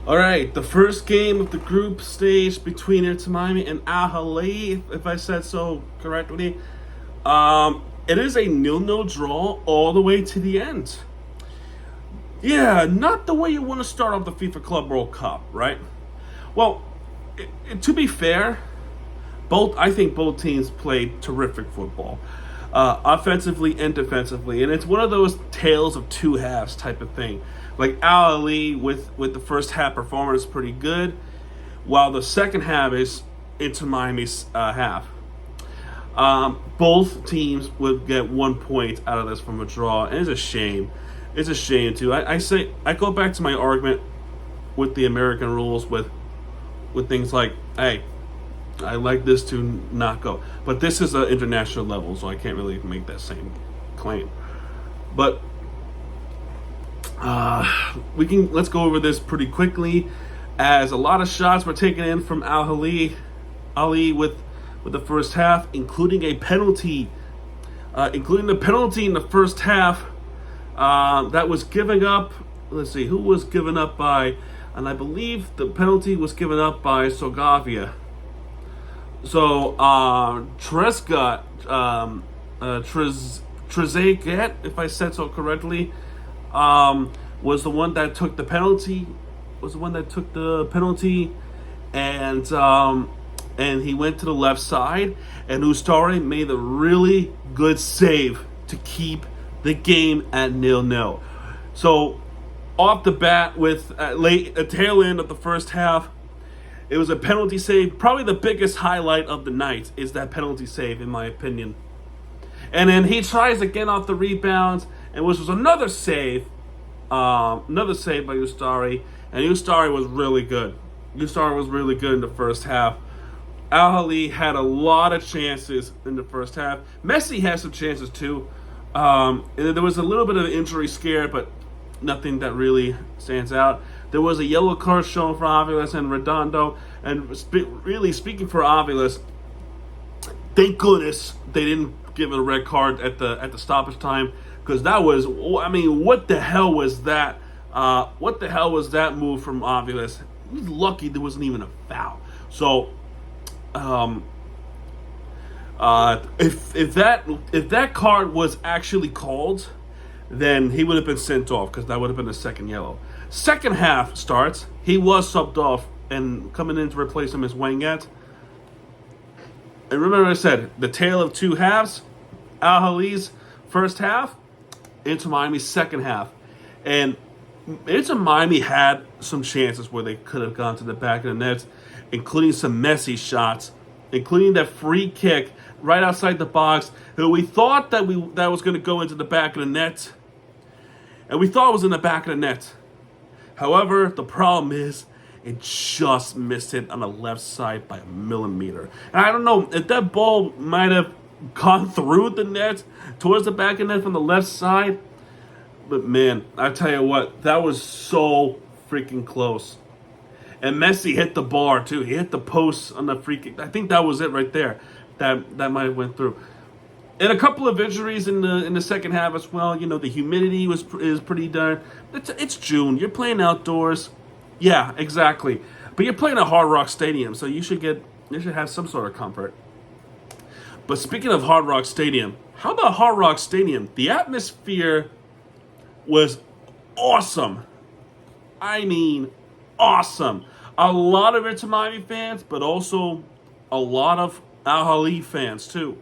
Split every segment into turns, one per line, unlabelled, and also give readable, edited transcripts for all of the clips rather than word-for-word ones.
All right, the first game of the group stage between Inter Miami and Ahly, if I said so correctly. It is a nil-nil draw all the way to the end. Yeah, not the way you want to start off the FIFA Club World Cup, right? Well, to be fair, I think both teams played terrific football, offensively and defensively, and it's one of those tales of two halves type of thing. Like Ali with the first half performance pretty good, while the second half is into Miami's half. Both teams would get 1 point out of this from a draw, and it's a shame. It's a shame too. I go back to my argument with the American rules with things like, hey, I like this to not go, but this is an international level, so I can't really make that same claim. But let's go over this pretty quickly, as a lot of shots were taken in from Ali with the first half, including a penalty, including the penalty in the first half that was given up. Let's see who was given up by, and I believe the penalty was given up by Sogavia. So Trezeguet, if I said so correctly, was the one that took the penalty. And he went to the left side, and Ustari made a really good save to keep the game at 0-0. So off the bat, with a tail end of the first half, it was a penalty save. Probably the biggest highlight of the night is that penalty save, in my opinion. And then he tries again off the rebounds, and which was another save by Ustari, and Ustari was really good. Ustari was really good in the first half. Ahly had a lot of chances in the first half. Messi had some chances too. And there was a little bit of an injury scare, but nothing that really stands out. There was a yellow card shown for Aviles and Redondo. And really speaking for Aviles, thank goodness they didn't give it a red card at the stoppage time, because that was, I mean, what the hell was that? What the hell was that move from Aviles? He's lucky there wasn't even a foul. So, if that card was actually called, then he would have been sent off, because that would have been the second yellow. Second half starts. He was subbed off, and coming in to replace him is Wangat. And remember I said, the tale of two halves. Ahly's first half, Inter Miami's second half. And Inter Miami had some chances where they could have gone to the back of the net, including some messy shots, including that free kick right outside the box that we thought that was going to go into the back of the net. And we thought it was in the back of the net. However, the problem is it just missed it on the left side by a millimeter. And I don't know if that ball might have gone through the net towards the back of the net from the left side. But man, I tell you what, that was so freaking close. And Messi hit the bar too. He hit the post on the free kick. I think that was it right there. That might have went through. And a couple of injuries in the second half as well. You know, the humidity is pretty darn. It's June. You're playing outdoors. Yeah, exactly. But you're playing at Hard Rock Stadium, so you should have some sort of comfort. But speaking of Hard Rock Stadium, how about Hard Rock Stadium? The atmosphere was awesome. I mean, awesome. A lot of Inter Miami fans, but also a lot of Ahly fans too.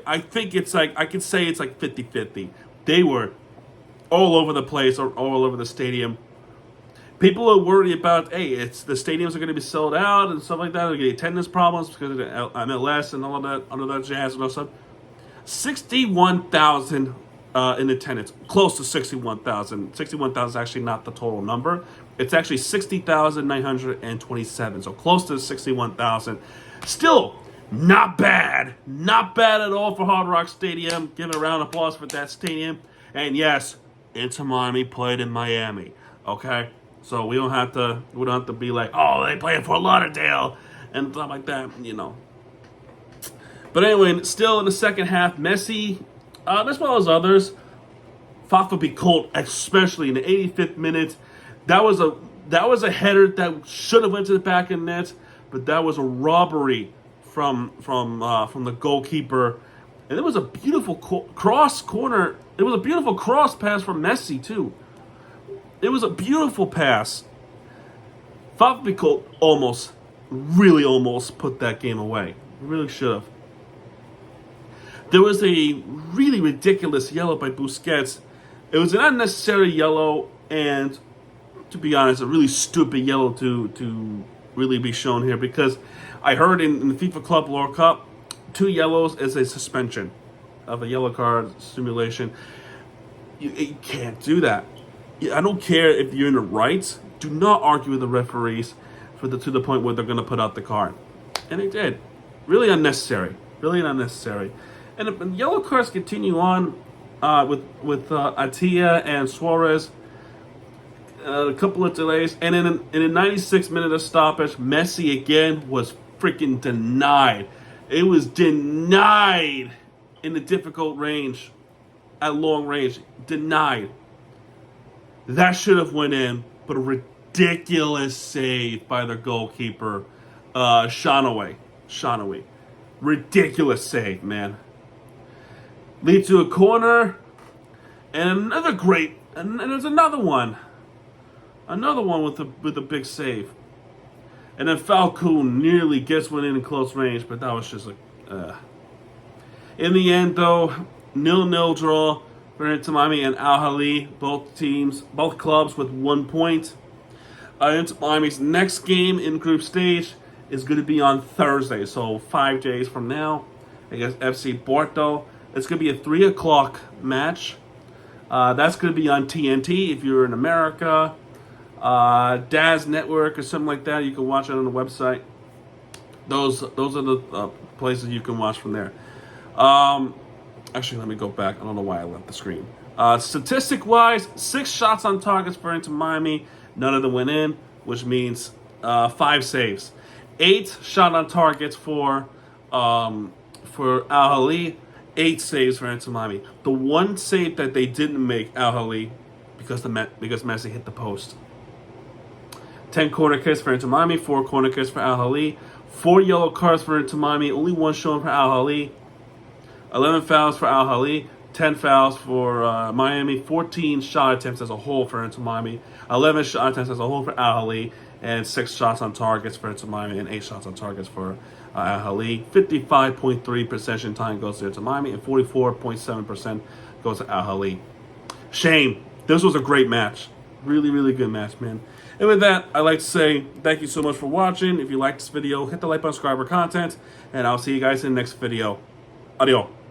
I think it's like, I could say it's like 50-50. They were all over the place, or all over the stadium. People are worried about, hey, the stadiums are going to be sold out and stuff like that. They're going to get attendance problems because of the MLS and all of that jazz and all stuff. 61,000 in attendance, close to 61,000. 61,000 is actually not the total number. It's actually 60,927, so close to 61,000. Still, not bad. Not bad at all for Hard Rock Stadium. Give it a round of applause for that stadium. And yes, Inter Miami played in Miami. Okay? So we don't have to be like, oh, they play in Fort Lauderdale and stuff like that, you know. But anyway, still in the second half, Messi, as well as others, fought for be cold, especially in the 85th minute. That was That was a header that should have went to the back of the net, but that was a robbery from the goalkeeper. And it was a beautiful cross corner. It was a beautiful cross pass from Messi too. It was a beautiful pass. Fabico really almost put that game away. Really should have. There was a really ridiculous yellow by Busquets. It was an unnecessary yellow, and to be honest, a really stupid yellow to really be shown here, because I heard in the FIFA Club World Cup, 2 yellows is a suspension of a yellow card simulation. You can't do that. I don't care if you're in the right. Do not argue with the referees to the point where they're going to put out the card. And they did. Really unnecessary. Really unnecessary. And the yellow cards continue on with Atia and Suarez. A couple of delays. And in a 96 minute of stoppage, Messi again was freaking denied. It was denied in the difficult range, at long range. Denied. That should have went in, but a ridiculous save by the goalkeeper, Shonaway. Ridiculous save, man. Leads to a corner, and another great, and there's another one with a big save. And then Falcone nearly gets one in close range, but that was just like, In the end, though, 0-0 draw for Inter Miami and Ahly, both clubs with 1 point. Inter Miami's next game in group stage is going to be on Thursday, so 5 days from now, against FC Porto. It's going to be a 3 o'clock match. That's going to be on TNT if you're in America. Daz Network or something like that. You can watch it on the website. Those are the places you can watch from there. Actually, let me go back. I don't know why I left the screen. Statistic-wise, 6 shots on targets for Inter Miami. None of them went in, which means 5 saves. 8 shot on targets for Ahly. 8 saves for Inter Miami. The one save that they didn't make, Ahly, because Messi hit the post. 10 corner kicks for Inter Miami, 4 corner kicks for Ahly, 4 yellow cards for Inter Miami, only 1 shown for Ahly, 11 fouls for Ahly, 10 fouls for Miami, 14 shot attempts as a whole for Inter Miami, 11 shot attempts as a whole for Ahly, and 6 shots on targets for Inter Miami, and 8 shots on targets for Ahly. 55.3% possession time goes to Inter Miami, and 44.7% goes to Ahly. Shame. This was a great match. Really, really good match, man. And with that, I'd like to say thank you so much for watching. If you like this video, hit the like button, subscribe for content, and I'll see you guys in the next video. Adios.